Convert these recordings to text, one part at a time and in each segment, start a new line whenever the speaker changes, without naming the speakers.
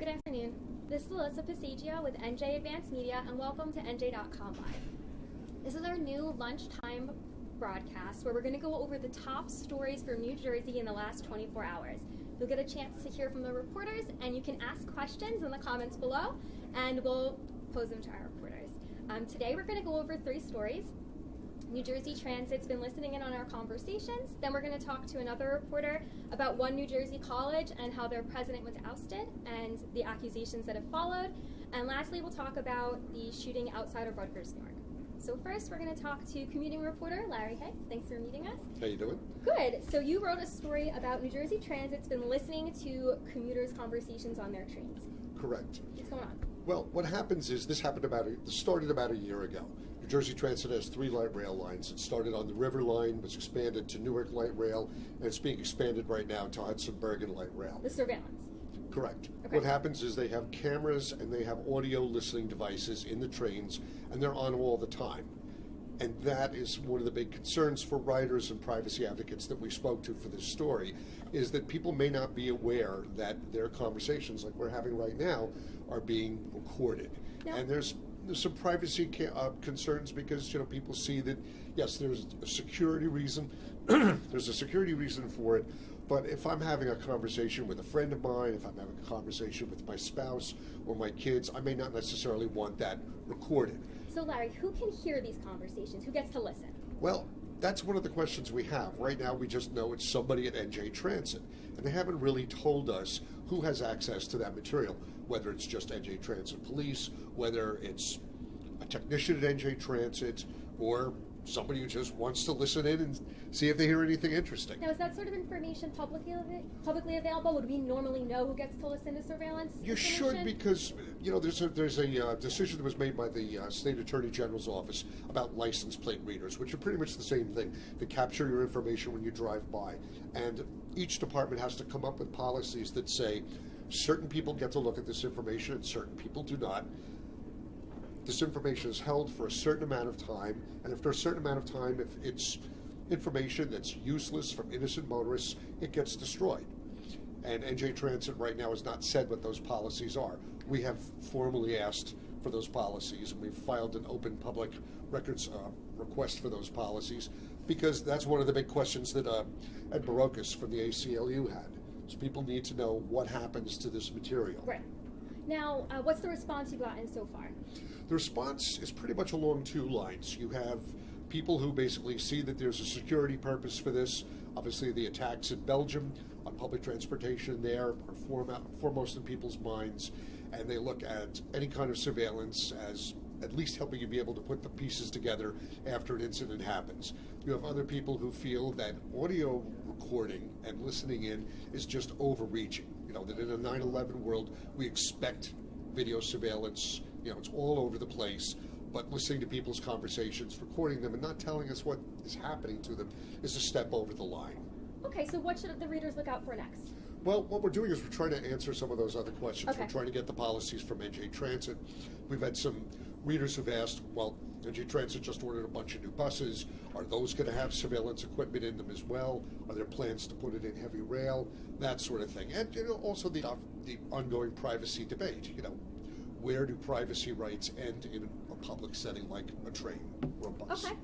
Good afternoon. This is Alyssa Passagia with NJ Advanced Media, and welcome to NJ.com Live. This is our new lunchtime broadcast where we're going to go over the top stories from New Jersey in the last 24 hours. You'll get a chance to hear from the reporters, and you can ask questions in the comments below, and we'll pose them to our reporters. Today we're going to go over 3 stories. New Jersey Transit's been listening in on our conversations. Then we're going to talk to another reporter about one New Jersey college and how their president was ousted and the accusations that have followed. And lastly, we'll talk about the shooting outside of Rutgers, New York. So first, we're going to talk to commuting reporter Larry Hay. Thanks for meeting us.
How you doing?
Good. So you wrote a story about New Jersey Transit's been listening to commuters' conversations on their trains.
Correct.
What's going on?
Well, what happens is this started about a year ago. New Jersey Transit has 3 light rail lines. It started on the River Line, was expanded to Newark Light Rail, and it's being expanded right now to Hudson Bergen Light Rail.
The surveillance.
Correct.
Okay.
What happens is they have cameras and they have audio listening devices in the trains, and they're on all the time. And that is one of the big concerns for riders and privacy advocates that we spoke to for this story, is that people may not be aware that their conversations, like we're having right now, are being recorded.
Now,
and there's some privacy concerns because people see that, yes, there's a security reason. There's a security reason for it. But if I'm having a conversation with a friend of mine, if I'm having a conversation with my spouse or my kids, I may not necessarily want that recorded.
So Larry, who can hear these conversations? Who gets to listen?
Well, that's one of the questions we have. Right now we just know it's somebody at NJ Transit. And they haven't really told us who has access to that material, whether it's just NJ Transit Police, whether it's a technician at NJ Transit, or somebody who just wants to listen in and see if they hear anything interesting.
Now, is that sort of information publicly available? Would we normally know who gets to listen to surveillance
You should, because there's a decision that was made by the State Attorney General's office about license plate readers, which are pretty much the same thing. They capture your information when you drive by, and each department has to come up with policies that say certain people get to look at this information and certain people do not. This information is held for a certain amount of time, and after a certain amount of time, if it's information that's useless from innocent motorists, it gets destroyed. And NJ Transit right now has not said what those policies are. We have formally asked for those policies, and we've filed an open public records request for those policies, because that's one of the big questions that Ed Barocas from the ACLU had. So people need to know what happens to this material.
Right. Now, what's the response you've gotten so far?
The response is pretty much along 2 lines. You have people who basically see that there's a security purpose for this. Obviously, the attacks in Belgium on public transportation there are foremost in people's minds, and they look at any kind of surveillance as at least helping you be able to put the pieces together after an incident happens. You have other people who feel that audio recording and listening in is just overreaching. That in a 9/11 world, we expect video surveillance, it's all over the place, but listening to people's conversations, recording them, and not telling us what is happening to them is a step over the line.
Okay, so what should the readers look out for next?
Well, what we're doing is we're trying to answer some of those other questions.
Okay.
We're trying to get the policies from NJ Transit. We've had some readers who've asked, well, NJ Transit just ordered a bunch of new buses. Are those going to have surveillance equipment in them as well? Are there plans to put it in heavy rail? That sort of thing. And also the ongoing privacy debate. Where do privacy rights end in a public setting like a train or a bus?
Okay.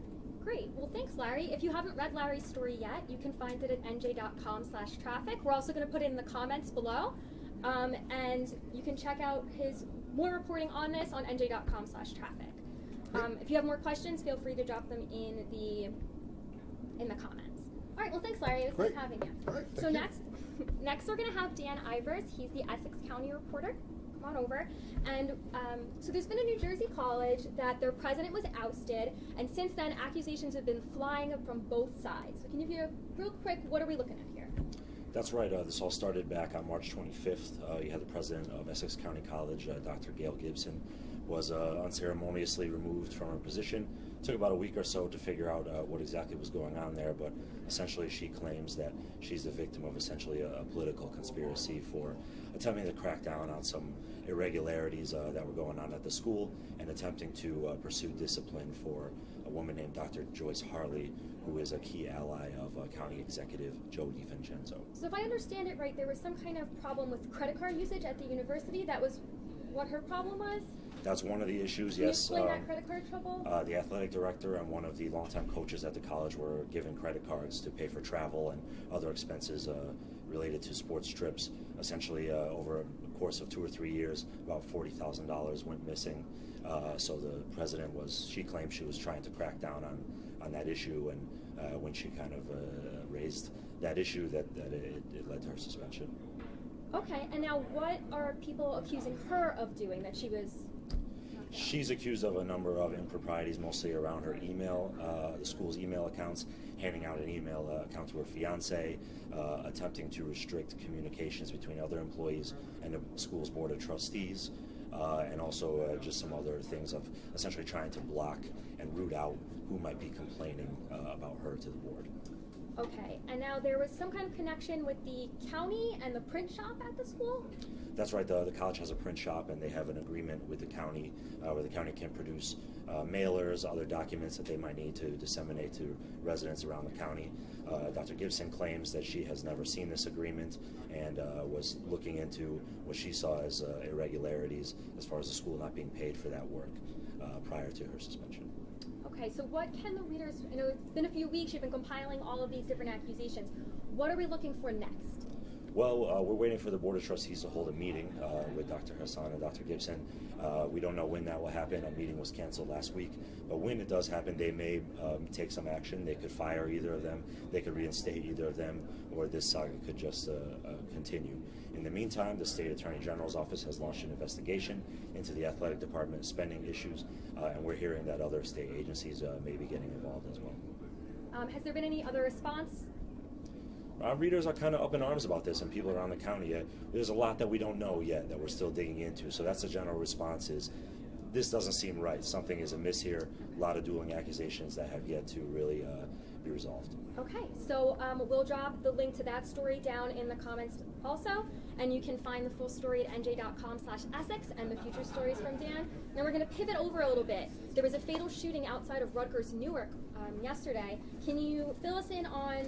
Great. Well, thanks, Larry. If you haven't read Larry's story yet, you can find it at NJ.com/traffic. We're also going to put it in the comments below. And you can check out his more reporting on this on NJ.com/traffic. If you have more questions, feel free to drop them in the comments. All right. Well, thanks, Larry. It was nice having you.
All right,
so next we're going to have Dan Ivers. He's the Essex County reporter. Come on over. And so there's been a New Jersey college that their president was ousted, and since then accusations have been flying from both sides. So can you give real quick, what are we looking at here?
That's right. This all started back on March 25th. You had the president of Essex County College, Dr. Gail Gibson, was unceremoniously removed from her position Took about a week or so to figure out what exactly was going on there, but essentially she claims that she's the victim of essentially a political conspiracy for attempting to crack down on some irregularities that were going on at the school and attempting to pursue discipline for a woman named Dr. Joyce Harley, who is a key ally of County Executive Joe DiVincenzo.
So if I understand it right, there was some kind of problem with credit card usage at the university. That was what her problem was?
That's one of the issues,
Can
yes.
you explain that credit card trouble?
The athletic director and one of the longtime coaches at the college were given credit cards to pay for travel and other expenses related to sports trips. Essentially, over a course of 2 or 3 years, about $40,000 went missing. So the president she claimed she was trying to crack down on that issue, and when she kind of raised that issue, that it led to her suspension.
Okay, and now what are people accusing her of doing that she was?
She's accused of a number of improprieties, mostly around her email, the school's email accounts, handing out an email account to her fiance, attempting to restrict communications between other employees and the school's board of trustees, and also just some other things of essentially trying to block and root out who might be complaining about her to the board.
Okay, and now there was some kind of connection with the county and the print shop at the school?
That's right. The college has a print shop, and they have an agreement with the county where the county can produce mailers, other documents that they might need to disseminate to residents around the county. Dr. Gibson claims that she has never seen this agreement and was looking into what she saw as irregularities as far as the school not being paid for that work prior to her suspension.
Okay, so what can the readers, I know it's been a few weeks, you've been compiling all of these different accusations. What are we looking for next?
Well, we're waiting for the Board of Trustees to hold a meeting with Dr. Hassan and Dr. Gibson. We don't know when that will happen. A meeting was canceled last week. But when it does happen, they may take some action. They could fire either of them. They could reinstate either of them, or this saga could just continue. In the meantime, the State Attorney General's office has launched an investigation into the athletic department spending issues, and we're hearing that other state agencies may be getting involved as well.
Has there been any other response?
Our readers are kind of up in arms about this, and people around the county. There's a lot that we don't know yet that we're still digging into. So that's the general response is, this doesn't seem right. Something is amiss here. A lot of dueling accusations that have yet to really be resolved.
Okay, so we'll drop the link to that story down in the comments also, and you can find the full story at NJ.com/Essex and the future stories from Dan. Now we're going to pivot over a little bit. There was a fatal shooting outside of Rutgers, Newark yesterday. Can you fill us in on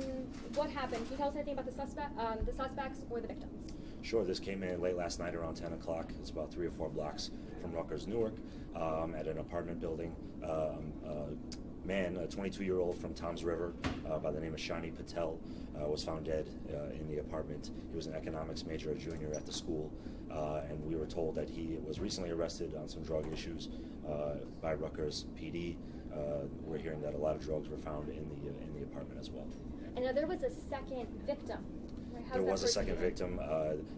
what happened? Can you tell us anything about the suspects or the victims?
Sure. This came in late last night around 10 o'clock. It's about 3 or 4 blocks from Rutgers, Newark, at an apartment building. Man, a 22-year-old from Toms River by the name of Shani Patel was found dead in the apartment. He was an economics major, a junior at the school, and we were told that he was recently arrested on some drug issues by Rutgers PD. We're hearing that a lot of drugs were found in the apartment as well.
And now there was a second victim.
There was a second victim.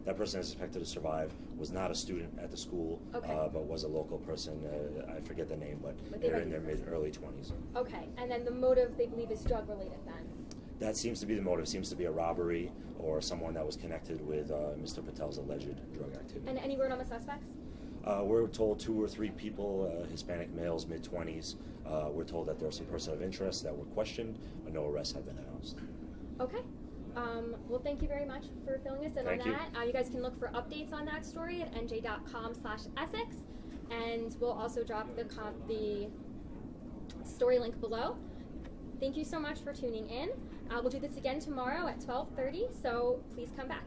That person is expected to survive. Was not a student at the school,
okay,
but was a local person. I forget the name, but they're in their early 20s.
Okay, and then the motive they believe is drug related then?
That seems to be the motive. Seems to be a robbery or someone that was connected with Mr. Patel's alleged drug activity.
And any word on the suspects?
We're told 2 or 3 people, Hispanic males, mid-20s. We're told that there are some persons of interest that were questioned, but no arrests have been announced.
Okay. Well, thank you very much for filling us in on that. You guys can look for updates on that story at NJ.com/Essex, and we'll also drop the story link below. Thank you so much for tuning in. We'll do this again tomorrow at 12:30, so please come back.